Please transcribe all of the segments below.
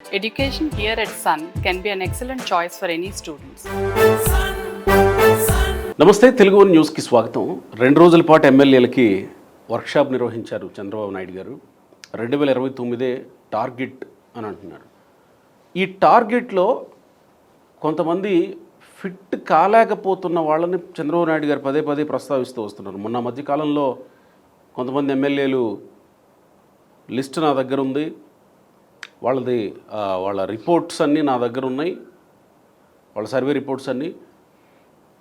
Education here at Sun can be an excellent choice for any students. నమస్తే, తెలుగు న్యూస్కి స్వాగతం. 2 రోజుల పాటు ఎమ్మెల్యేలకి వర్క్షాప్ నిర్వహించారు చంద్రబాబు నాయుడు గారు. 2029 టార్గెట్ అని అంటున్నారు. ఈ టార్గెట్లో కొంతమంది ఫిట్ కాలేకపోతున్న వాళ్ళని చంద్రబాబు నాయుడు గారు పదే పదే ప్రస్తావిస్తూ వస్తున్నారు. మొన్న మధ్యకాలంలో కొంతమంది ఎమ్మెల్యేలు లిస్ట్ నా దగ్గర ఉంది, వాళ్ళ రిపోర్ట్స్ అన్నీ నా దగ్గర ఉన్నాయి, వాళ్ళ సర్వే రిపోర్ట్స్ అన్నీ,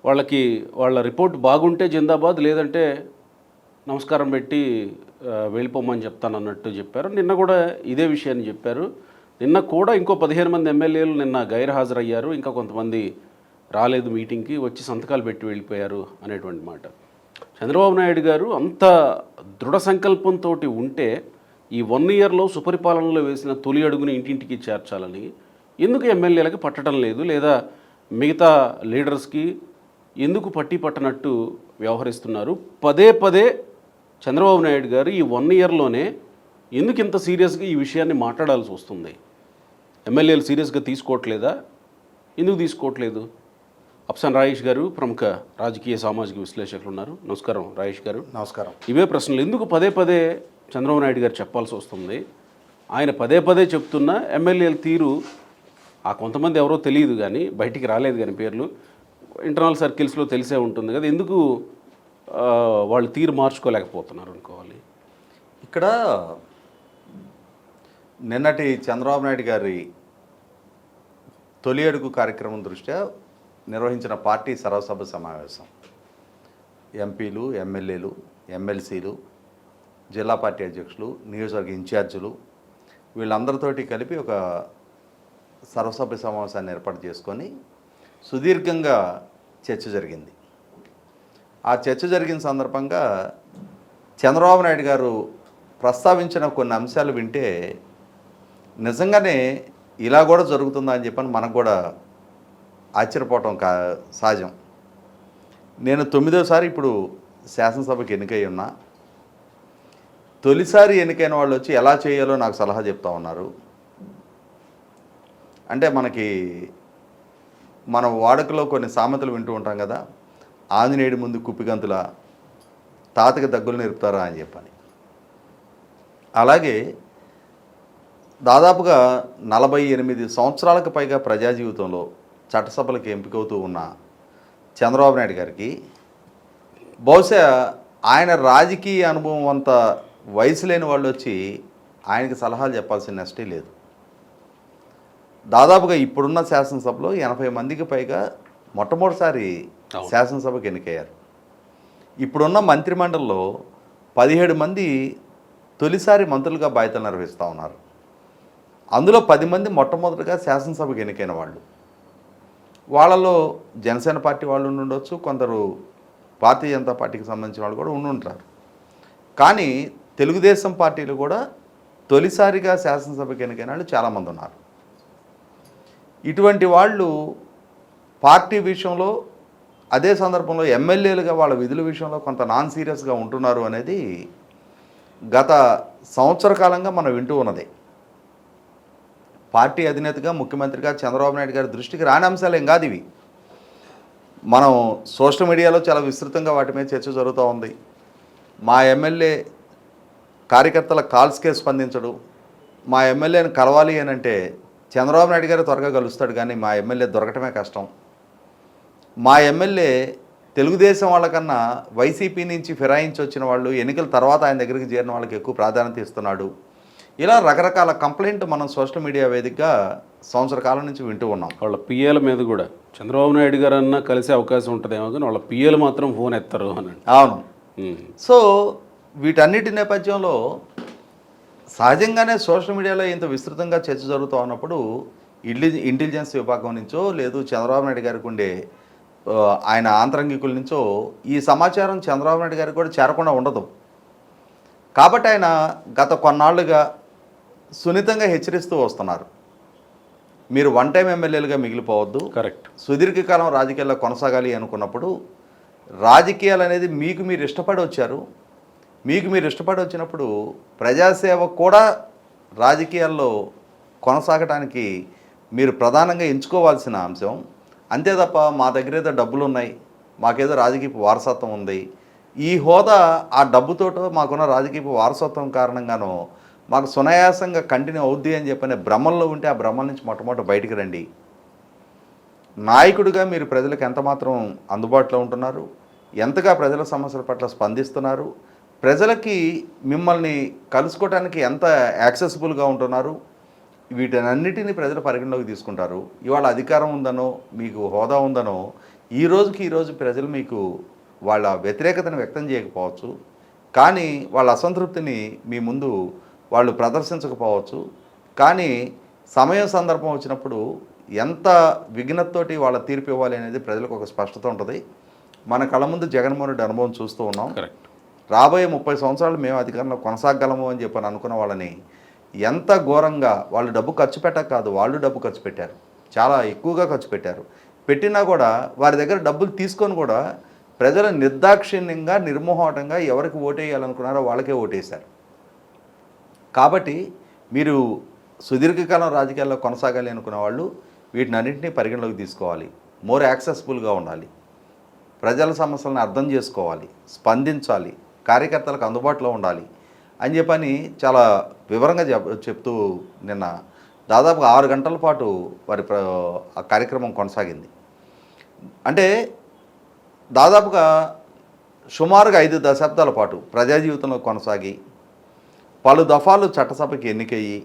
వాళ్ళ రిపోర్ట్ బాగుంటే జిందాబాద్, లేదంటే నమస్కారం పెట్టి వెళ్ళిపోమని చెప్తాను అన్నట్టు చెప్పారు. నిన్న కూడా ఇదే విషయాన్ని చెప్పారు. నిన్న కూడా ఇంకో 15 మంది ఎమ్మెల్యేలు నిన్న గైర్హాజరయ్యారు, ఇంకా కొంతమంది రాలేదు మీటింగ్కి, వచ్చి సంతకాలు పెట్టి వెళ్ళిపోయారు అనేటువంటి మాట. చంద్రబాబు నాయుడు గారు అంత దృఢ సంకల్పంతో ఉంటే ఈ 1 ఇయర్లో సుపరిపాలనలో వేసిన తొలి అడుగుని ఇంటింటికి చేర్చాలని ఎందుకు ఎమ్మెల్యేలకు పట్టడం లేదు, లేదా మిగతా లీడర్స్కి ఎందుకు పట్టనట్టు వ్యవహరిస్తున్నారు? పదే పదే చంద్రబాబు నాయుడు గారు ఈ 1 ఇయర్లోనే ఎందుకు ఇంత సీరియస్గా ఈ విషయాన్ని మాట్లాడాల్సి వస్తుంది? ఎమ్మెల్యేలు సీరియస్గా తీసుకోవట్లేదా? ఎందుకు తీసుకోవట్లేదు? అప్సన్ రాయేష్ గారు ప్రముఖ రాజకీయ సామాజిక విశ్లేషకులు ఉన్నారు. నమస్కారం రాయేష్ గారు. నమస్కారం. ఇవే ప్రశ్నలు ఎందుకు పదే పదే చంద్రబాబు నాయుడు గారు చెప్పాల్సి వస్తుంది? ఆయన పదే పదే చెప్తున్న ఎమ్మెల్యేల తీరు, ఆ కొంతమంది ఎవరో తెలియదు కానీ, బయటికి రాలేదు కానీ పేర్లు, ఇంటర్నల్ సర్కిల్స్లో తెలిసే ఉంటుంది కదా, ఎందుకు వాళ్ళు తీరు మార్చుకోలేకపోతున్నారు అనుకోవాలి? ఇక్కడ నిన్నటి చంద్రబాబు నాయుడు గారి తొలి అడుగు కార్యక్రమం దృష్ట్యా నిర్వహించిన పార్టీ సర్వసభ సమావేశం, ఎంపీలు, ఎమ్మెల్యేలు, ఎమ్మెల్సీలు, జిల్లా పార్టీ అధ్యక్షులు, నియోజకవర్గ ఇన్ఛార్జీలు, వీళ్ళందరితోటి కలిపి ఒక సర్వసభ్య సమావేశాన్ని ఏర్పాటు చేసుకొని సుదీర్ఘంగా చర్చ జరిగింది. ఆ చర్చ జరిగిన సందర్భంగా చంద్రబాబు నాయుడు గారు ప్రస్తావించిన కొన్ని అంశాలు వింటే నిజంగానే ఇలా కూడా జరుగుతుందా అని చెప్పని మనకు కూడా ఆశ్చర్యపోవటం సహజం. నేను 9వ ఇప్పుడు శాసనసభకి ఎన్నికై ఉన్నా. తొలిసారి ఎన్నికైన వాళ్ళు వచ్చి ఎలా చేయాలో నాకు సలహా చెప్తా ఉన్నారు. అంటే మన వాడుకలో కొన్ని సామెతలు వింటూ ఉంటాం కదా, ఆంజనేయుడి ముందు కుప్పిగంతుల, తాతకి దగ్గులు నేర్పుతారా అని చెప్పని. అలాగే దాదాపుగా 48 సంవత్సరాలకు పైగా ప్రజా జీవితంలో చట్టసభలకు ఎంపికవుతూ ఉన్న చంద్రబాబు నాయుడు గారికి బహుశా ఆయన రాజకీయ అనుభవం అంత వయసు లేని వాళ్ళు వచ్చి ఆయనకి సలహాలు చెప్పాల్సిన నెస్టే లేదు. దాదాపుగా ఇప్పుడున్న శాసనసభలో 80 మందికి పైగా మొట్టమొదటిసారి శాసనసభకు ఎన్నికయ్యారు. ఇప్పుడున్న మంత్రిమండలిలో 17 మంది తొలిసారి మంత్రులుగా బాధ్యతలు నిర్వహిస్తూ ఉన్నారు. అందులో 10 మంది మొట్టమొదటిగా శాసనసభకు ఎన్నికైన వాళ్ళు. వాళ్ళలో జనసేన పార్టీ వాళ్ళు ఉండొచ్చు, కొందరు భారతీయ జనతా పార్టీకి సంబంధించిన వాళ్ళు కూడా ఉండుంటారు. కానీ తెలుగుదేశం పార్టీలు కూడా తొలిసారిగా శాసనసభకి ఎన్నికైన వాళ్ళు చాలామంది ఉన్నారు. ఇటువంటి వాళ్ళు పార్టీ విషయంలో, అదే సందర్భంలో ఎమ్మెల్యేలుగా వాళ్ళ విధుల విషయంలో కొంత నాన్ సీరియస్గా ఉంటున్నారు అనేది గత సంవత్సర కాలంగా మనం వింటూ ఉన్నదే. పార్టీ అధినేతగా, ముఖ్యమంత్రిగా చంద్రబాబు నాయుడు గారి దృష్టికి రాని అంశాలు ఏం కాదు ఇవి. మనం సోషల్ మీడియాలో చాలా విస్తృతంగా వాటి మీద చర్చ జరుగుతూ ఉంది. మా ఎమ్మెల్యే కార్యకర్తల కాల్స్కే స్పందించడు, మా ఎమ్మెల్యేని కలవాలి అని అంటే చంద్రబాబు నాయుడు గారు త్వరగా కలుస్తాడు కానీ మా ఎమ్మెల్యే దొరకటమే కష్టం, మా ఎమ్మెల్యే తెలుగుదేశం వాళ్ళకన్నా వైసీపీ నుంచి ఫిరాయించి వచ్చిన వాళ్ళు, ఎన్నికల తర్వాత ఆయన దగ్గరికి చేరిన వాళ్ళకి ఎక్కువ ప్రాధాన్యత ఇస్తున్నాడు. ఇలా రకరకాల కంప్లైంట్ మనం సోషల్ మీడియా వేదికగా సంవత్సర కాలం నుంచి వింటూ ఉన్నాం. వాళ్ళ పిఏల మీద కూడా చంద్రబాబు నాయుడు గారు అన్నా కలిసే అవకాశం ఉంటుందేమో కానీ వాళ్ళ పిఏలు మాత్రం ఫోన్ ఎత్తారు అని. అవును. సో వీటన్నిటి నేపథ్యంలో సహజంగానే సోషల్ మీడియాలో ఇంత విస్తృతంగా చర్చ జరుగుతూ ఉన్నప్పుడు ఇంటెలిజెన్స్ విభాగం నుంచో, లేదు చంద్రబాబు నాయుడు గారికి ఉండే ఆయన ఆంతరంగికుల నుంచో ఈ సమాచారం చంద్రబాబు నాయుడు గారికి కూడా చేరకుండా ఉండదు. కాబట్టి ఆయన గత కొన్నాళ్ళుగా సున్నితంగా హెచ్చరిస్తూ వస్తున్నారు, మీరు వన్ టైం ఎమ్మెల్యేలుగా మిగిలిపోవద్దు, కరెక్ట్, సుదీర్ఘకాలం రాజకీయాల్లో కొనసాగాలి అనుకున్నప్పుడు రాజకీయాలు అనేది మీకు మీరు ఇష్టపడి వచ్చారు, మీకు మీరు ఇష్టపడి వచ్చినప్పుడు ప్రజాసేవ కూడా రాజకీయాల్లో కొనసాగటానికి మీరు ప్రధానంగా ఎంచుకోవాల్సిన అంశం. అంతే తప్ప మా దగ్గర ఏదో డబ్బులు ఉన్నాయి, మాకేదో రాజకీయ వారసత్వం ఉంది, ఈ హోదా ఆ డబ్బుతోటో మాకున్న రాజకీయ వారసత్వం కారణంగానో మాకు సునాయాసంగా కంటిన్యూ అవుద్ది అని చెప్పనే భ్రమంలో ఉంటే ఆ భ్రమల నుంచి మొట్టమొదటి బయటికి రండి. నాయకుడిగా మీరు ప్రజలకు ఎంతమాత్రం అందుబాటులో ఉంటున్నారు, ఎంతగా ప్రజల సమస్యల పట్ల స్పందిస్తున్నారు, ప్రజలకి మిమ్మల్ని కలుసుకోవడానికి ఎంత యాక్సెసిబుల్గా ఉంటున్నారు, వీటన్నిటిని ప్రజలు పరిగణలోకి తీసుకుంటారు. ఇవాళ అధికారం ఉందనో మీకు హోదా ఉందనో ఈరోజు ప్రజలు మీకు వాళ్ళ వ్యతిరేకతను వ్యక్తం చేయకపోవచ్చు, కానీ వాళ్ళ అసంతృప్తిని మీ ముందు వాళ్ళు ప్రదర్శించకపోవచ్చు. కానీ సమయం సందర్భం వచ్చినప్పుడు ఎంత విఘ్నతతోటి వాళ్ళ తీర్పు ఇవ్వాలి అనేది ప్రజలకు ఒక స్పష్టత ఉంటుంది. మన కళ్ళ ముందు జగన్మోహన్ రెడ్డి అనుభవం చూస్తూ ఉన్నాం. రాబోయే 30 సంవత్సరాలు మేము అధికారంలో కొనసాగలము అని చెప్పని అనుకున్న వాళ్ళని ఎంత ఘోరంగా వాళ్ళు డబ్బు ఖర్చు పెట్టక కాదు, వాళ్ళు డబ్బు ఖర్చు పెట్టారు, చాలా ఎక్కువగా ఖర్చు పెట్టారు. పెట్టినా కూడా వారి దగ్గర డబ్బులు తీసుకొని కూడా ప్రజలు నిర్దాక్షిణ్యంగా నిర్మోహటంగా ఎవరికి ఓటేయాలనుకున్నారో వాళ్ళకే ఓటేశారు. కాబట్టి మీరు సుదీర్ఘకాలం రాజకీయాల్లో కొనసాగాలి అనుకున్న వాళ్ళు వీటినన్నింటినీ పరిగణలోకి తీసుకోవాలి. మోర్ యాక్సెసిబుల్గా ఉండాలి, ప్రజల సమస్యలను అర్థం చేసుకోవాలి, స్పందించాలి, కార్యకర్తలకు అందుబాటులో ఉండాలి అని చెప్పని చాలా వివరంగా చెప్తూ నిన్న దాదాపుగా 6 గంటల పాటు వారి ఆ కార్యక్రమం కొనసాగింది. అంటే దాదాపుగా సుమారుగా 5 దశాబ్దాల పాటు ప్రజా జీవితంలో కొనసాగి పలు దఫాలు చట్టసభకి ఎన్నికయ్యి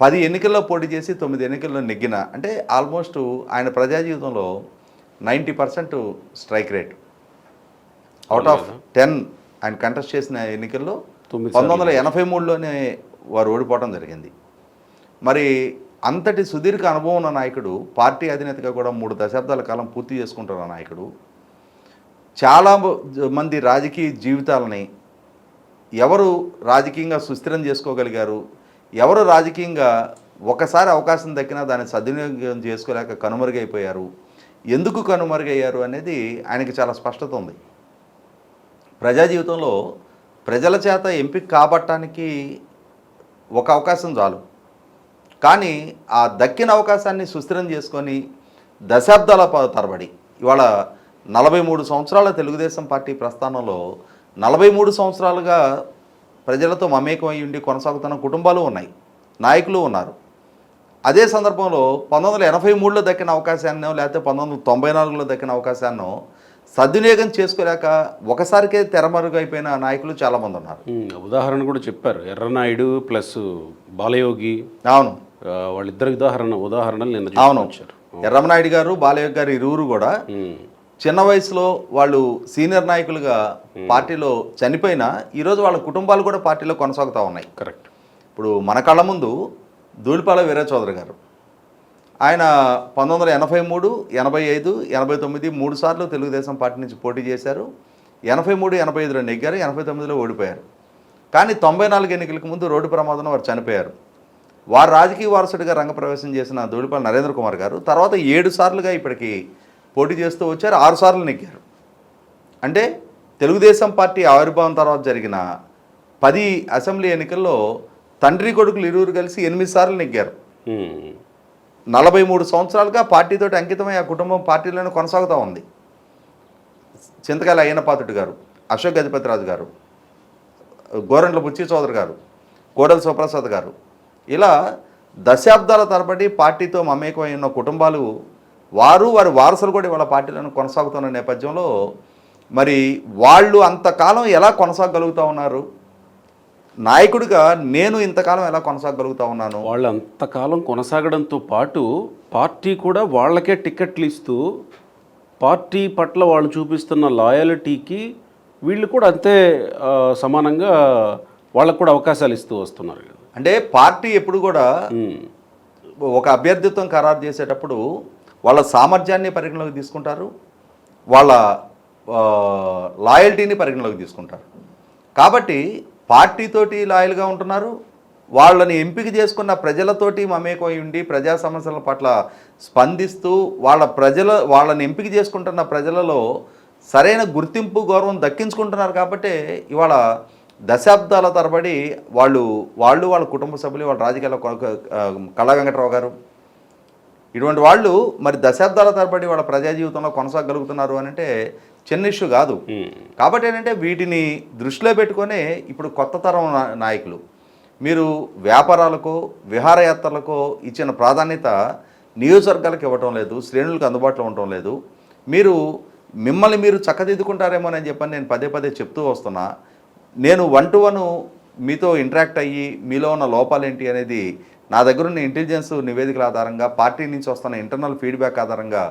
10 ఎన్నికల్లో పోటీ చేసి 9 ఎన్నికల్లో నెగ్గిన, అంటే ఆల్మోస్ట్ ఆయన ప్రజా జీవితంలో 90% స్ట్రైక్ రేట్. అవుట్ ఆఫ్ 10 ఆయన కంటెస్ట్ చేసిన ఎన్నికల్లో 1983లోనే వారు ఓడిపోవడం జరిగింది. మరి అంతటి సుదీర్ఘ అనుభవం ఉన్న నాయకుడు, పార్టీ అధినేతగా కూడా 3 దశాబ్దాల కాలం పూర్తి చేసుకుంటున్న నాయకుడు, చాలా మంది రాజకీయ జీవితాలని ఎవరు రాజకీయంగా సుస్థిరం చేసుకోగలిగారు, ఎవరు రాజకీయంగా ఒకసారి అవకాశం దక్కినా దాన్ని సద్వినియోగం చేసుకోలేక కనుమరుగైపోయారు, ఎందుకు కనుమరుగయ్యారు అనేది ఆయనకి చాలా స్పష్టత ఉంది. ప్రజా జీవితంలో ప్రజల చేత ఎంపిక కాబట్టడానికి ఒక అవకాశం చాలు, కానీ ఆ దక్కిన అవకాశాన్ని సుస్థిరం చేసుకొని దశాబ్దాల తరబడి ఇవాళ 43 సంవత్సరాల తెలుగుదేశం పార్టీ ప్రస్థానంలో 43 సంవత్సరాలుగా ప్రజలతో మమేకమై ఉండి కొనసాగుతున్న కుటుంబాలు ఉన్నాయి, నాయకులు ఉన్నారు. అదే సందర్భంలో 1983లో దక్కిన అవకాశాన్నో లేకపోతే 1994లో దక్కిన అవకాశాన్నో సద్వినియోగం చేసుకోలేక ఒకసారికే తెరమరుగైపోయిన నాయకులు చాలామంది ఉన్నారు. ఉదాహరణ కూడా చెప్పారు, ఎర్రనాయుడు ప్లస్ బాలయోగి. అవును, వాళ్ళిద్దరు ఉదాహరణలు నిన్న. అవును, ఎర్రమనాయుడు గారు బాలయోగి గారు ఇరువురు కూడా చిన్న వయసులో వాళ్ళు సీనియర్ నాయకులుగా పార్టీలో చనిపోయినా ఈరోజు వాళ్ళ కుటుంబాలు కూడా పార్టీలో కొనసాగుతూ ఉన్నాయి. కరెక్ట్. ఇప్పుడు మన కళ్ళ ముందు ధూళిపాల వీర చౌదరి గారు, ఆయన 1983, 85, 89 3 సార్లు తెలుగుదేశం పార్టీ నుంచి పోటీ చేశారు. 83, 85లో నెగ్గారు, 89లో ఓడిపోయారు. కానీ 94 ఎన్నికలకు ముందు రోడ్డు ప్రమాదంలో వారు చనిపోయారు. వారు రాజకీయ వారసుడిగా రంగప్రవేశం చేసిన ధూళిపాల నరేంద్ర కుమార్ గారు తర్వాత 7 సార్లుగా ఇప్పటికి పోటీ చేస్తూ వచ్చారు, 6 సార్లు నెగ్గారు. అంటే తెలుగుదేశం పార్టీ ఆవిర్భావం తర్వాత జరిగిన 10 అసెంబ్లీ ఎన్నికల్లో తండ్రి కొడుకులు ఇరువురు కలిసి 8 సార్లు నెగ్గారు. 43 సంవత్సరాలుగా పార్టీతోటి అంకితమై ఆ కుటుంబం పార్టీలోనే కొనసాగుతూ ఉంది. చింతకాయల అయ్యన్నపాత్రుడు గారు, అశోక్ గజపతిరాజు గారు, గోరంట్ల బుచ్చి చౌదరి గారు, కోడెల శివప్రసాద్ గారు, ఇలా దశాబ్దాల తరబడి పార్టీతో మమేకమై ఉన్న కుటుంబాలు వారి వారసులు కూడా వాళ్ళ పార్టీలను కొనసాగుతున్న నేపథ్యంలో మరి వాళ్ళు అంతకాలం ఎలా కొనసాగలుగుతూ ఉన్నారు, నాయకుడిగా నేను ఇంతకాలం ఎలా కొనసాగలుగుతా ఉన్నాను? వాళ్ళు అంతకాలం కొనసాగడంతో పాటు పార్టీ కూడా వాళ్ళకే టికెట్లు ఇస్తూ పార్టీ పట్ల వాళ్ళు చూపిస్తున్న లాయల్టీకి వీళ్ళు కూడా అంతే సమానంగా వాళ్ళకు కూడా అవకాశాలు ఇస్తూ వస్తున్నారు. అంటే పార్టీ ఎప్పుడు కూడా ఒక అభ్యర్థిత్వం ఖరారు చేసేటప్పుడు వాళ్ళ సామర్థ్యాన్ని పరిగణలోకి తీసుకుంటారు, వాళ్ళ లాయల్టీని పరిగణలోకి తీసుకుంటారు. కాబట్టి పార్టీతోటి లాయల్గా ఉంటున్నారు, వాళ్ళని ఎంపిక చేసుకున్న ప్రజలతోటి మమేకమై ఉండి ప్రజా సమస్యల పట్ల స్పందిస్తూ వాళ్ళని ఎంపిక చేసుకుంటున్న ప్రజలలో సరైన గుర్తింపు గౌరవం దక్కించుకుంటున్నారు. కాబట్టి ఇవాళ దశాబ్దాల తరబడి వాళ్ళ కుటుంబ సభ్యులు, వాళ్ళ రాజకీయాల్లో కళా వెంకట్రావు గారు ఇటువంటి వాళ్ళు మరి దశాబ్దాల తరబడి వాళ్ళ ప్రజా జీవితంలో కొనసాగలుగుతున్నారు అని అంటే చిన్న ఇష్యూ కాదు. కాబట్టి ఏంటంటే వీటిని దృష్టిలో పెట్టుకొని ఇప్పుడు కొత్త తరం నాయకులు మీరు వ్యాపారాలకు విహారయాత్రలకు ఇచ్చిన ప్రాధాన్యత నియోజకవర్గాలకు ఇవ్వటం లేదు, శ్రేణులకు అందుబాటులో ఉండటం లేదు. మిమ్మల్ని మీరు చక్కదిద్దుకుంటారేమోనని చెప్పని నేను పదే పదే చెప్తూ వస్తున్నా. నేను 1-to-1 మీతో ఇంటరాక్ట్ అయ్యి మీలో ఉన్న లోపాలేంటి అనేది నా దగ్గర ఉన్న ఇంటెలిజెన్స్ నివేదికల ఆధారంగా, పార్టీ నుంచి వస్తున్న ఇంటర్నల్ ఫీడ్బ్యాక్ ఆధారంగా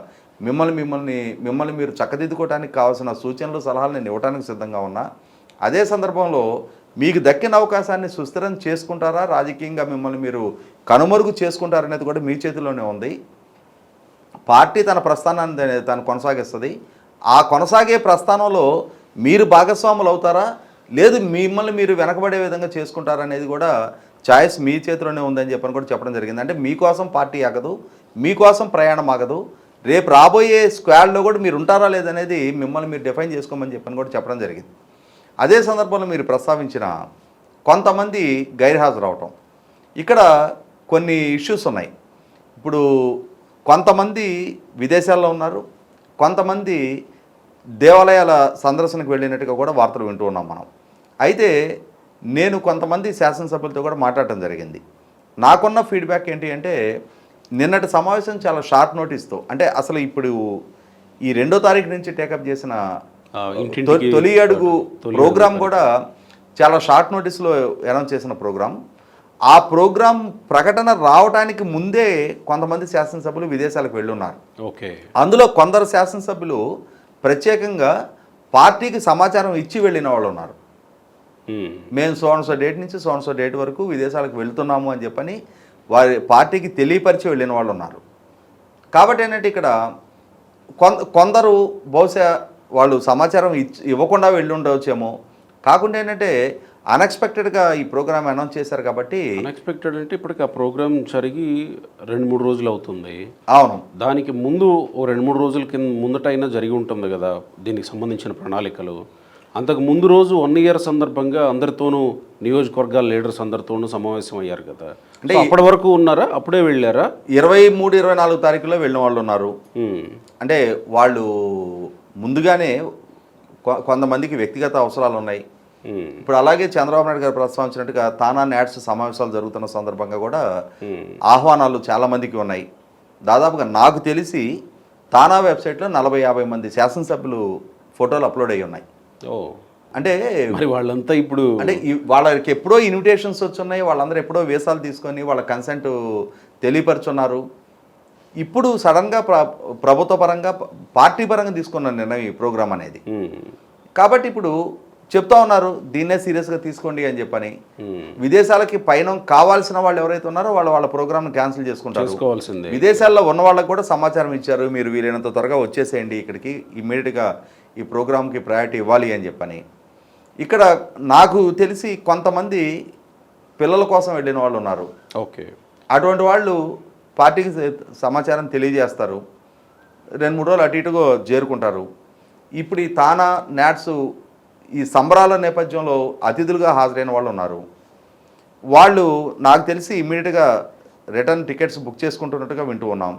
మిమ్మల్ని మీరు చక్కదిద్దుకోవడానికి కావాల్సిన సూచనలు, సలహాలు నేను ఇవ్వడానికి సిద్ధంగా ఉన్నా. అదే సందర్భంలో మీకు దక్కిన అవకాశాన్ని సుస్థిరం చేసుకుంటారా, రాజకీయంగా మిమ్మల్ని మీరు కనుమరుగు చేసుకుంటారనేది కూడా మీ చేతిలోనే ఉంది. పార్టీ తన ప్రస్థానాన్ని తను కొనసాగిస్తుంది. ఆ కొనసాగే ప్రస్థానంలో మీరు భాగస్వాములు అవుతారా, లేదు మిమ్మల్ని మీరు వెనకబడే విధంగా చేసుకుంటారనేది కూడా చాయిస్ మీ చేతిలోనే ఉందని కూడా చెప్పడం జరిగింది. అంటే మీకోసం పార్టీ ఆగదు, మీకోసం ప్రయాణం ఆగదు. రేపు రాబోయే స్క్వాడ్లో కూడా మీరు ఉంటారా లేదనేది మిమ్మల్ని మీరు డిఫైన్ చేసుకోమని కూడా చెప్పడం జరిగింది. అదే సందర్భంలో మీరు ప్రస్తావించిన కొంతమంది గైర్హాజరు అవటం, ఇక్కడ కొన్ని ఇష్యూస్ ఉన్నాయి. ఇప్పుడు కొంతమంది విదేశాల్లో ఉన్నారు, కొంతమంది దేవాలయాల సందర్శనకు వెళ్ళినట్టుగా కూడా వార్తలు వింటూ ఉన్నాం మనం. అయితే నేను కొంతమంది శాసనసభ్యులతో కూడా మాట్లాడటం జరిగింది. నాకున్న ఫీడ్బ్యాక్ ఏంటి అంటే నిన్నటి సమావేశం చాలా షార్ట్ నోటీస్తో, అంటే అసలు ఇప్పుడు ఈ 2వ తారీఖు నుంచి టేకప్ చేసిన తొలి అడుగు ప్రోగ్రాం కూడా చాలా షార్ట్ నోటీస్లో అనౌన్స్ చేసిన ప్రోగ్రాం. ఆ ప్రోగ్రాం ప్రకటన రావడానికి ముందే కొంతమంది శాసనసభ్యులు విదేశాలకు వెళ్ళున్నారు. ఓకే, అందులో కొందరు శాసనసభ్యులు ప్రత్యేకంగా పార్టీకి సమాచారం ఇచ్చి వెళ్ళిన వాళ్ళు ఉన్నారు. మేము సో డేట్ నుంచి సో డేట్ వరకు విదేశాలకు వెళ్తున్నాము అని చెప్పని వారి పార్టీకి తెలియపరిచి వెళ్ళిన వాళ్ళు ఉన్నారు. కాబట్టి ఏంటంటే ఇక్కడ కొందరు బహుశా వాళ్ళు సమాచారం ఇవ్వకుండా వెళ్ళి ఉండవచ్చేమో, కాకుండా ఏంటంటే అన్ఎక్స్పెక్టెడ్గా ఈ ప్రోగ్రామ్ అనౌన్స్ చేశారు. కాబట్టి అన్ఎక్స్పెక్టెడ్ అంటే ఇప్పటికి ఆ ప్రోగ్రామ్ జరిగి 2-3 రోజులు అవుతుంది. అవును, దానికి ముందు 2-3 రోజుల కింద ముందటైనా జరిగి ఉంటుంది కదా దీనికి సంబంధించిన ప్రణాళికలు. అంతకు ముందు రోజు 1 year సందర్భంగా అందరితోనూ నియోజకవర్గాల లీడర్స్ అందరితోనూ సమావేశం అయ్యారు కదా. అంటే అప్పటి వరకు ఉన్నారా, అప్పుడే వెళ్ళారా? 23-24 తారీఖులో వెళ్ళిన వాళ్ళు ఉన్నారు. అంటే వాళ్ళు ముందుగానే కొంతమందికి వ్యక్తిగత అవసరాలు ఉన్నాయి. ఇప్పుడు అలాగే చంద్రబాబు నాయుడు గారు ప్రస్తావించినట్టుగా తానా నాట్స్ సమావేశాలు జరుగుతున్న సందర్భంగా కూడా ఆహ్వానాలు చాలామందికి ఉన్నాయి. దాదాపుగా నాకు తెలిసి తానా వెబ్సైట్లో 40-50 మంది శాసనసభ్యులు ఫోటోలు అప్లోడ్ అయ్యి ఉన్నాయి. అంటే మరి వాళ్ళంతా ఇప్పుడు అంటే వాళ్ళకి ఎప్పుడో ఇన్విటేషన్స్ వచ్చున్నాయి, వాళ్ళందరూ ఎప్పుడో వీసాలు తీసుకొని వాళ్ళ కన్సెంట్ తెలియపరుచున్నారు. ఇప్పుడు సడన్గా ప్రభుత్వ పరంగా పార్టీ పరంగా తీసుకున్న నిర్ణయం ఈ ప్రోగ్రామ్ అనేది. కాబట్టి ఇప్పుడు చెప్తా ఉన్నారు దీన్నే సీరియస్గా తీసుకోండి అని చెప్పని. విదేశాలకి పైన కావాల్సిన వాళ్ళు ఎవరైతే ఉన్నారో వాళ్ళ ప్రోగ్రామ్ని క్యాన్సిల్ చేసుకుంటారు. విదేశాల్లో ఉన్న వాళ్ళకి కూడా సమాచారం ఇచ్చారు, మీరు వీలైనంత త్వరగా వచ్చేసేయండి ఇక్కడికి, ఇమ్మీడియట్గా ఈ ప్రోగ్రామ్కి ప్రయారిటీ ఇవ్వాలి అని చెప్పని. ఇక్కడ నాకు తెలిసి కొంతమంది పిల్లల కోసం వెళ్ళిన వాళ్ళు ఉన్నారు. ఓకే, అటువంటి వాళ్ళు పార్టీకి సమాచారం తెలియజేస్తారు, 2-3 రోజులు అటు ఇటుగా చేరుకుంటారు. ఇప్పుడు ఈ తానా నాట్స్ ఈ సంబరాల నేపథ్యంలో అతిథులుగా హాజరైన వాళ్ళు ఉన్నారు. వాళ్ళు నాకు తెలిసి ఇమ్మీడియట్గా రిటర్న్ టికెట్స్ బుక్ చేసుకుంటున్నట్టుగా వింటూ ఉన్నాం.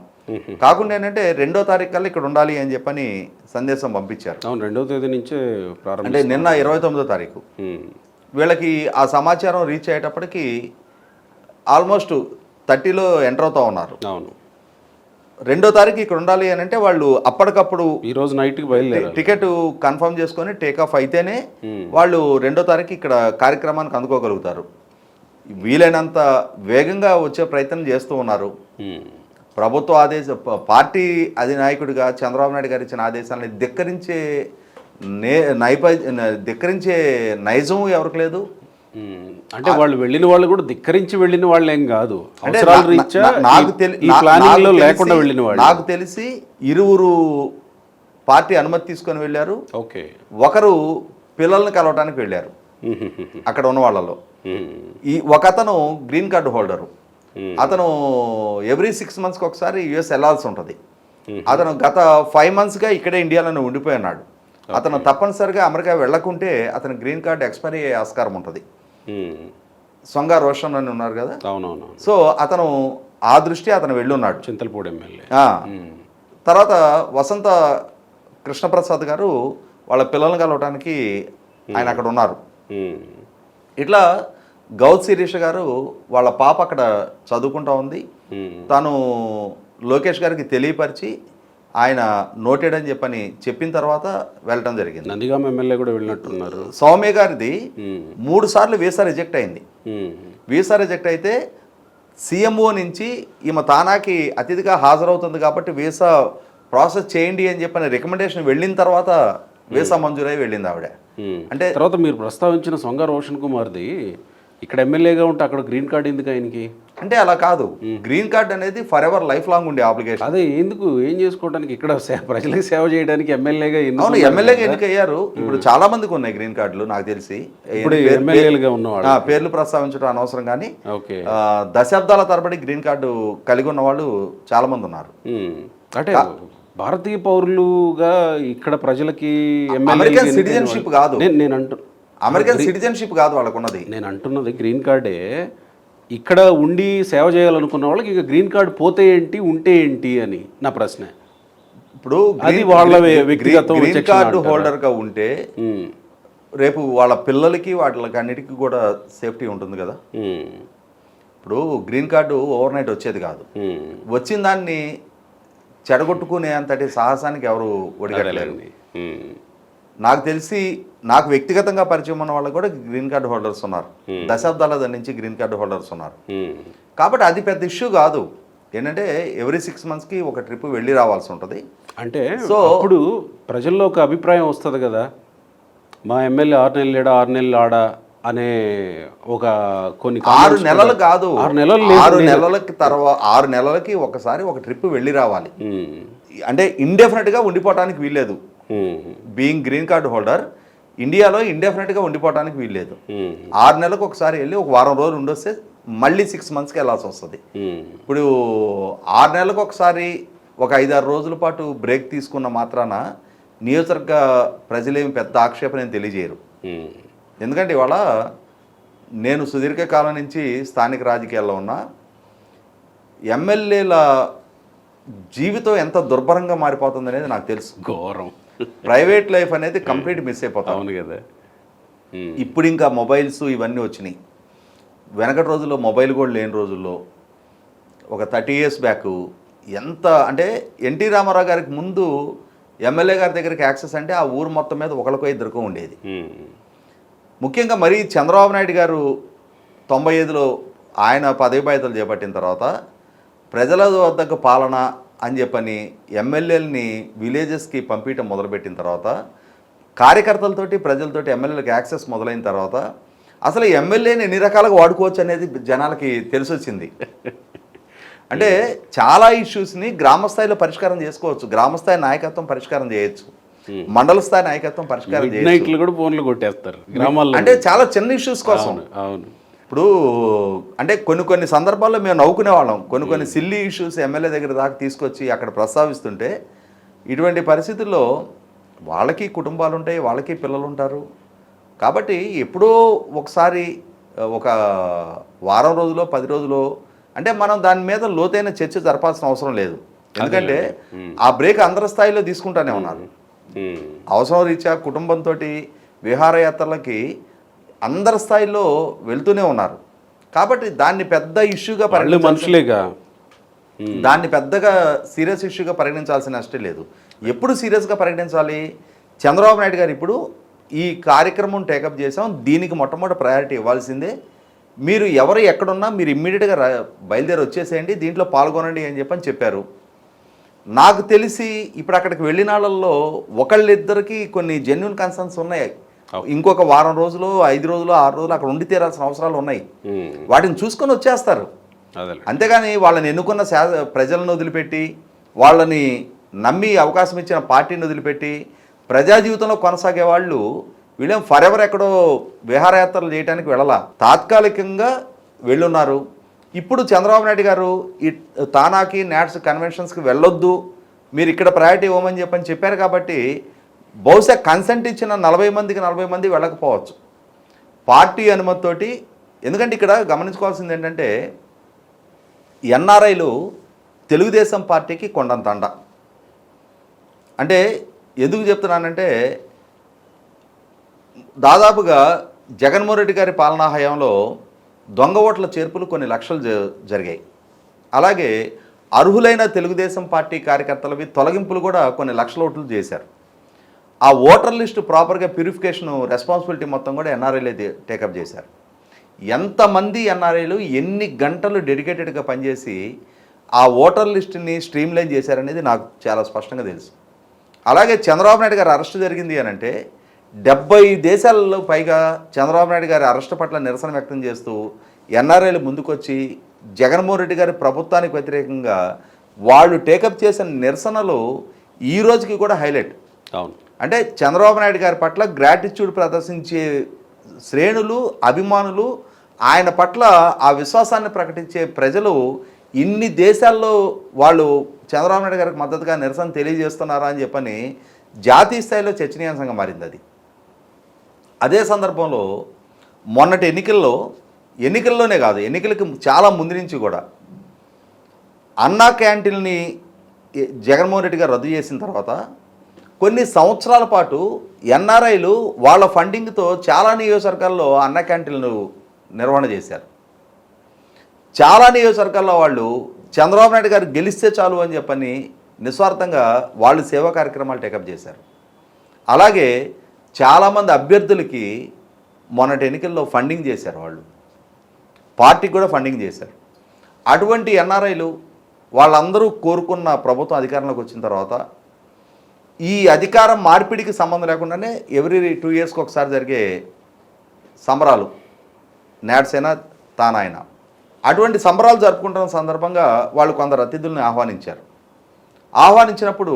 కాకుండా ఏంటంటే 2వ తారీఖు కల్లా ఇక్కడ ఉండాలి అని చెప్పని సందేశం పంపించారు. 2వ తేదీ నుంచే ప్రారంభం, అంటే నిన్న 29వ తారీఖు. వీళ్ళకి ఆ సమాచారం రీచ్ అయ్యేటప్పటికి ఆల్మోస్ట్ 30లో ఎంటర్ అవుతూ ఉన్నారు. అవును, 2వ తారీఖు ఇక్కడ ఉండాలి అని అంటే వాళ్ళు అప్పటికప్పుడు ఈరోజు నైట్కి బయలుదేరారు, టికెట్ కన్ఫర్మ్ చేసుకొని టేకాఫ్ అయితేనే వాళ్ళు 2వ తారీఖు ఇక్కడ కార్యక్రమానికి అందుకోగలుగుతారు. వీలైనంత వేగంగా వచ్చే ప్రయత్నం చేస్తూ ఉన్నారు. ప్రభుత్వ పార్టీ అధినాయకుడిగా చంద్రబాబు నాయుడు గారు ఇచ్చిన ఆదేశాలని ధిక్కరించే నైజం ఎవరికి లేదు. అంటే వాళ్ళు వెళ్ళిన వాళ్ళు కూడా ధిక్కరించి వెళ్ళిన వాళ్ళు ఏం కాదు, నాకు తెలిసి ఇరువురు పార్టీ అనుమతి తీసుకొని వెళ్ళారు. ఓకే, ఒకరు పిల్లల్ని కలవటానికి వెళ్ళారు అక్కడ ఉన్న వాళ్ళలో. ఒక అతను గ్రీన్ కార్డు హోల్డరు, అతను ఎవ్రీ 6 monthsకి ఒకసారి యుఎస్ వెళ్ళాల్సి ఉంటుంది. అతను గత 5 monthsగా ఇక్కడే ఇండియాలోనే ఉండిపోయి ఉన్నాడు. అతను తప్పనిసరిగా అమెరికా వెళ్ళకుంటే అతని గ్రీన్ కార్డు ఎక్స్పైరీ అయ్యే ఆస్కారం ఉంటుంది. సొంగ రోషన్ అని ఉన్నారు కదా, అవునవును. సో అతను ఆ దృష్టి అతను వెళ్ళున్నాడు. చింతలపూడి ఎమ్మెల్యే. తర్వాత వసంత కృష్ణప్రసాద్ గారు వాళ్ళ పిల్లల్ని కలవటానికి ఆయన అక్కడ ఉన్నారు. ఇట్లా గౌత్ శిరీష గారు వాళ్ళ పాప అక్కడ చదువుకుంటా ఉంది. తాను లోకేష్ గారికి తెలియపరిచి ఆయన నోటెడ్ అని చెప్పిన తర్వాత వెళ్ళటం జరిగింది. నందిగామ ఎమ్మెల్యే కూడా వెళ్ళినట్టున్నారు. సౌమ్య గారిది 3 సార్లు వీసా రిజెక్ట్ అయింది. వీసా రిజెక్ట్ అయితే సీఎంఓ నుంచి ఈమె తానాకి అతిథిగా హాజరవుతుంది కాబట్టి వీసా ప్రాసెస్ చేయండి అని చెప్పని రికమెండేషన్ వెళ్ళిన తర్వాత వీసా మంజూరై వెళ్ళింది ఆవిడ. అంటే తర్వాత మీరు ప్రస్తావించిన సొంగ రోషన్ కుమార్ది ఇక్కడ ఎమ్మెల్యేగా ఉంటే అక్కడ గ్రీన్ కార్డు ఎందుకు ఆయనకి? అంటే అలా కాదు, గ్రీన్ కార్డ్ అనేది ఫర్ ఎవర్ లైఫ్ లాంగ్ ఉండే ఆబ్లిగేషన్. అదే ఎందుకు ఏం చేసుకోవడానికి, ఇక్కడ ప్రజలకు సేవ చేయడానికి ఎమ్మెల్యేగా అవును, ఎమ్మెల్యేగా ఎన్నికయ్యారు. ఇప్పుడు చాలా మందికి ఉన్నాయి గ్రీన్ కార్డులు నాకు తెలిసి. ఇప్పుడు ఎమ్మెల్యేలుగా ఉన్నవాళ్ళు పేర్లు ప్రస్తావించడం అనవసరం, కానీ దశాబ్దాల తరబడి గ్రీన్ కార్డు కలిగి ఉన్న వాళ్ళు చాలా మంది ఉన్నారు. అంటే భారతీయ పౌరులుగా ఇక్కడ ప్రజలకి అమెరికన్ సిటిజన్షిప్ కాదు, నేను అమెరికన్ సిటిజన్షిప్ కాదు వాళ్ళకున్నది. నేను అంటున్నది గ్రీన్ కార్డే. ఇక్కడ ఉండి సేవ చేయాలనుకున్న వాళ్ళకి ఇక గ్రీన్ కార్డు పోతే ఏంటి ఉంటే ఏంటి అని నా ప్రశ్న. ఇప్పుడు అది వాళ్ళ వ్యక్తిగత గ్రీన్ కార్డు హోల్డర్గా ఉంటే రేపు వాళ్ళ పిల్లలకి వాటికి అన్నిటికీ కూడా సేఫ్టీ ఉంటుంది కదా. ఇప్పుడు గ్రీన్ కార్డు ఓవర్ నైట్ వచ్చేది కాదు, వచ్చిన దాన్ని చెడగొట్టుకునే అంతటి సాహసానికి ఎవరు ఒడిగట్టలేరు. నాకు తెలిసి నాకు వ్యక్తిగతంగా పరిచయం ఉన్న వాళ్ళు కూడా గ్రీన్ కార్డు హోల్డర్స్ ఉన్నారు, దశాబ్దాల నుంచి గ్రీన్ కార్డు హోల్డర్స్ ఉన్నారు. కాబట్టి అది పెద్ద ఇష్యూ కాదు. ఏంటంటే ఎవ్రీ 6 monthsకి ఒక ట్రిప్ వెళ్ళి రావాల్సి ఉంటుంది. అంటే సో అప్పుడు ప్రజల్లో ఒక అభిప్రాయం వస్తుంది కదా, మా ఎమ్మెల్యే 6 నెలలు లేడా 6 నెలలు ఆడా అనే ఒక కొన్ని 6 నెలలు కాదు, 6 నెలలు 6 నెలలకి తర్వాత 6 నెలలకి ఒకసారి ఒక ట్రిప్ వెళ్ళి రావాలి. అంటే ఇండెఫినెట్గా ఉండిపోవటానికి వీల్లేదు. బీయింగ్ గ్రీన్ కార్డు హోల్డర్ ఇండియాలో ఇండెఫినెట్గా ఉండిపోవటానికి వీల్లేదు. 6 నెలలకు ఒకసారి వెళ్ళి ఒక వారం రోజులు ఉండొస్తే మళ్ళీ 6 monthsకి వెళ్ళాల్సి వస్తుంది. ఇప్పుడు 6 నెలలకు ఒకసారి ఒక 5-6 రోజుల పాటు బ్రేక్ తీసుకున్న మాత్రాన నియోజకవర్గ ప్రజలేమి పెద్ద ఆక్షేపణ తెలియజేయరు. ఎందుకంటే ఇవాళ నేను సుదీర్ఘకాలం నుంచి స్థానిక రాజకీయాల్లో ఉన్నా, ఎమ్మెల్యేల జీవితం ఎంత దుర్భరంగా మారిపోతుంది అనేది నాకు తెలుసు. ఘోరం. ప్రైవేట్ లైఫ్ అనేది కంప్లీట్ మిస్ అయిపోతాం. అవును కదా. ఇప్పుడు ఇంకా మొబైల్స్ ఇవన్నీ వచ్చినాయి. వెనకటి రోజుల్లో మొబైల్ కూడా లేని రోజుల్లో ఒక 30 years బ్యాక్ ఎంత అంటే ఎన్టీ రామారావు గారికి ముందు ఎమ్మెల్యే గారి దగ్గరికి యాక్సెస్ అంటే ఆ ఊరు మొత్తం మీద ఒకరికో ఇద్దరికో ఉండేది. ముఖ్యంగా మరీ చంద్రబాబు నాయుడు గారు 95లో ఆయన పదవి బాధ్యతలు చేపట్టిన తర్వాత ప్రజల వద్దకు పాలన అని చెప్పని ఎమ్మెల్యేలని విలేజెస్కి పంపించడం మొదలుపెట్టిన తర్వాత, కార్యకర్తలతోటి ప్రజలతోటి ఎమ్మెల్యేలకు యాక్సెస్ మొదలైన తర్వాత అసలు ఎమ్మెల్యేని ఎన్ని రకాలుగా వాడుకోవచ్చు అనేది జనాలకి తెలిసొచ్చింది. అంటే చాలా ఇష్యూస్ని గ్రామస్థాయిలో పరిష్కారం చేసుకోవచ్చు, గ్రామస్థాయి నాయకత్వం పరిష్కారం చేయొచ్చు, మండల స్థాయి నాయకత్వం పరిష్కారం చేయొచ్చు. కూడా ఫోన్లు కొట్టేస్తారు గ్రామాల్లో. అంటే చాలా చిన్న ఇష్యూస్ కోసం. అవును. ఇప్పుడు అంటే కొన్ని సందర్భాల్లో మేము నవ్వుకునేవాళ్ళం, కొన్ని సిల్లీ ఇష్యూస్ ఎమ్మెల్యే దగ్గర దాకా తీసుకొచ్చి అక్కడ ప్రస్తావిస్తుంటే, ఇటువంటి పరిస్థితుల్లో వాళ్ళకి కుటుంబాలు ఉంటాయి, వాళ్ళకి పిల్లలు ఉంటారు. కాబట్టి ఎప్పుడో ఒకసారి ఒక వారం రోజులో 10 రోజులో అంటే మనం దాని మీద లోతైన చర్చ జరపాల్సిన అవసరం లేదు. ఎందుకంటే ఆ బ్రేక్ అందరి స్థాయిలో తీసుకుంటానే ఉన్నారు. అవసరం రీత్యా కుటుంబంతో విహారయాత్రలకి అందరి స్థాయిలో వెళ్తూనే ఉన్నారు. కాబట్టి దాన్ని పెద్ద ఇష్యూగా దాన్ని పెద్దగా సీరియస్ ఇష్యూగా పరిగణించాల్సిన అవసరం లేదు. ఎప్పుడు సీరియస్గా పరిగణించాలి? చంద్రబాబు నాయుడు గారు ఇప్పుడు ఈ కార్యక్రమం టేకప్ చేసాం, దీనికి మొట్టమొదటి ప్రయారిటీ ఇవ్వాల్సిందే, మీరు ఎవరు ఎక్కడున్నా మీరు ఇమ్మీడియట్గా బయలుదేరి వచ్చేసేయండి, దీంట్లో పాల్గొనండి అని చెప్పారు. నాకు తెలిసి ఇప్పుడు అక్కడికి వెళ్ళిన వాళ్ళల్లో ఒకళ్ళిద్దరికి కొన్ని జెన్యున్ కన్సర్న్స్ ఉన్నాయి. ఇంకొక వారం రోజులు 5 రోజులు 6 రోజులు అక్కడ ఉండి తీరాల్సిన అవసరాలు ఉన్నాయి. వాటిని చూసుకొని వచ్చేస్తారు. అంతేగాని వాళ్ళని ఎన్నుకున్న ప్రజలను వదిలిపెట్టి, వాళ్ళని నమ్మి అవకాశం ఇచ్చిన పార్టీని వదిలిపెట్టి ప్రజా జీవితంలో కొనసాగే వాళ్ళు వీళ్ళేం ఫర్ ఎవర్ ఎక్కడో విహారయాత్రలు చేయడానికి వెళ్ళాల, తాత్కాలికంగా వెళ్ళున్నారు. ఇప్పుడు చంద్రబాబు నాయుడు గారు ఈ తానాకి నాట్స్ కన్వెన్షన్స్కి వెళ్ళొద్దు, మీరు ఇక్కడ ప్రయారిటీ ఇవ్వమని చెప్పారు. కాబట్టి బహుశా కన్సెంట్ ఇచ్చిన 40 మందికి 40 మంది వెళ్ళకపోవచ్చు. పార్టీ అనుమతితోటి, ఎందుకంటే ఇక్కడ గమనించుకోవాల్సింది ఏంటంటే ఎన్ఆర్ఐలు తెలుగుదేశం పార్టీకి కొండంత అండ. అంటే ఎందుకు చెప్తున్నానంటే దాదాపుగా జగన్మోహన్ రెడ్డి గారి పాలనా హయాంలో దొంగ ఓట్ల చేర్పులు కొన్ని లక్షలు జరిగాయి. అలాగే అర్హులైన తెలుగుదేశం పార్టీ కార్యకర్తలవి తొలగింపులు కూడా కొన్ని లక్షల ఓట్లు చేశారు. ఆ ఓటర్ లిస్టు ప్రాపర్గా ప్యూరిఫికేషన్ రెస్పాన్సిబిలిటీ మొత్తం కూడా ఎన్ఆర్ఐలే టేకప్ చేశారు. ఎంతమంది ఎన్ఆర్ఐలు ఎన్ని గంటలు డెడికేటెడ్గా పనిచేసి ఆ ఓటర్ లిస్టుని స్ట్రీమ్లైన్ చేశారనేది నాకు చాలా స్పష్టంగా తెలుసు. అలాగే చంద్రబాబు నాయుడు గారి అరెస్ట్ జరిగింది అని అంటే 70 దేశాలలో పైగా చంద్రబాబు నాయుడు గారి అరెస్ట్ పట్ల నిరసన వ్యక్తం చేస్తూ ఎన్ఆర్ఐలు ముందుకొచ్చి జగన్మోహన్ రెడ్డి గారి ప్రభుత్వానికి వ్యతిరేకంగా వాళ్ళు టేకప్ చేసిన నిరసనలు ఈ రోజుకి కూడా హైలైట్. అవును. అంటే చంద్రబాబు నాయుడు గారి పట్ల గ్రాటిట్యూడ్ ప్రదర్శించే శ్రేణులు, అభిమానులు, ఆయన పట్ల ఆ విశ్వాసాన్ని ప్రకటించే ప్రజలు ఇన్ని దేశాల్లో వాళ్ళు చంద్రబాబు నాయుడు గారికి మద్దతుగా నిరసన తెలియజేస్తున్నారా అని చెప్పని జాతీయ స్థాయిలో చర్చనీయాంశంగా మారింది అది. అదే సందర్భంలో మొన్నటి ఎన్నికల్లోనే కాదు, ఎన్నికలకి చాలా ముందు నుంచి కూడా అన్నా క్యాంటీన్ని జగన్మోహన్ రెడ్డి గారు రద్దు చేసిన తర్వాత కొన్ని సంవత్సరాల పాటు ఎన్ఆర్ఐలు వాళ్ళ ఫండింగ్తో చాలా నియోజకవర్గాల్లో అన్నా క్యాంటీన్లు నిర్వహణ చేశారు. చాలా నియోజకవర్గాల్లో వాళ్ళు చంద్రబాబు నాయుడు గారు గెలిస్తే చాలు అని చెప్పని నిస్వార్థంగా వాళ్ళు సేవా కార్యక్రమాలు టేకప్ చేశారు. అలాగే చాలామంది అభ్యర్థులకి మొన్నటి ఎన్నికల్లో ఫండింగ్ చేశారు, వాళ్ళు పార్టీకి కూడా ఫండింగ్ చేశారు. అటువంటి ఎన్ఆర్ఐలు వాళ్ళందరూ కోరుకున్న ప్రభుత్వం అధికారంలోకి వచ్చిన తర్వాత ఈ అధికారం మార్పిడికి సంబంధం లేకుండానే ఎవ్రీ 2 ఇయర్స్కి ఒకసారి జరిగే సంబరాలు, నాడ్సైనా తానాయన, అటువంటి సంబరాలు జరుపుకుంటున్న సందర్భంగా వాళ్ళు కొందరు అతిథుల్ని ఆహ్వానించినప్పుడు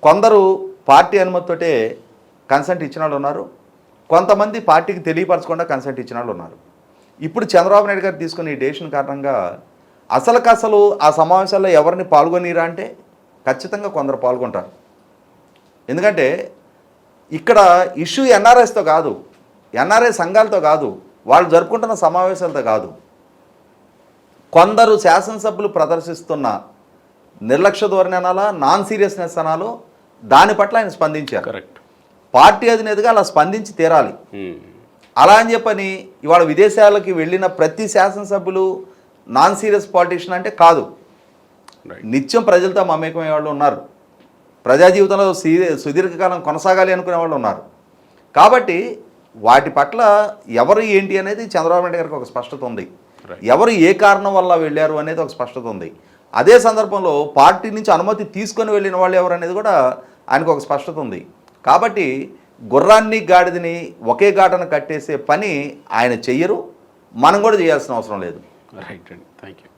కొందరు పార్టీ అనుమతితోటే కన్సెంట్ ఇచ్చిన వాళ్ళు ఉన్నారు, కొంతమంది పార్టీకి తెలియపరచకుండా కన్సెంట్ ఇచ్చిన వాళ్ళు ఉన్నారు. ఇప్పుడు చంద్రబాబు నాయుడు గారు తీసుకున్న ఈ డెసిషన్ కారణంగా అసలు ఆ సమావేశాల్లో ఎవరిని పాల్గొనిరా అంటే ఖచ్చితంగా కొందరు పాల్గొంటారు. ఎందుకంటే ఇక్కడ ఇష్యూ ఎన్ఆర్ఐస్తో కాదు, ఎన్ఆర్ఐ సంఘాలతో కాదు, వాళ్ళు జరుపుకుంటున్న సమావేశాలతో కాదు, కొందరు శాసనసభ్యులు ప్రదర్శిస్తున్న నిర్లక్ష్య ధోరణి అనాలా, నాన్ సీరియస్నెస్ అనాలో, దాని పట్ల ఆయన స్పందించారు. కరెక్ట్. పార్టీ అధినేతగా అలా స్పందించి తీరాలి. అలా అని చెప్పని ఇవాళ విదేశాలకి వెళ్ళిన ప్రతి శాసనసభ్యులు నాన్ సీరియస్ పాలిటిషియన్ అంటే కాదు. నిత్యం ప్రజలతో మమేకమయ్యే వాళ్ళు ఉన్నారు, ప్రజా జీవితంలో సుదీర్ఘకాలం కొనసాగాలి అనుకునే వాళ్ళు ఉన్నారు. కాబట్టి వాటి పట్ల ఎవరు ఏంటి అనేది చంద్రబాబు నాయుడు గారికి ఒక స్పష్టత ఉంది, ఎవరు ఏ కారణం వల్ల వెళ్ళారు అనేది ఒక స్పష్టత ఉంది. అదే సందర్భంలో పార్టీ నుంచి అనుమతి తీసుకొని వెళ్ళిన వాళ్ళు ఎవరు అనేది కూడా ఆయనకు ఒక స్పష్టత ఉంది. కాబట్టి గుర్రాన్ని గాడిదని ఒకే ఘాటన కట్టేసే పని ఆయన చెయ్యరు, మనం కూడా చేయాల్సిన అవసరం లేదు. రైట్ అండి, థ్యాంక్ యూ.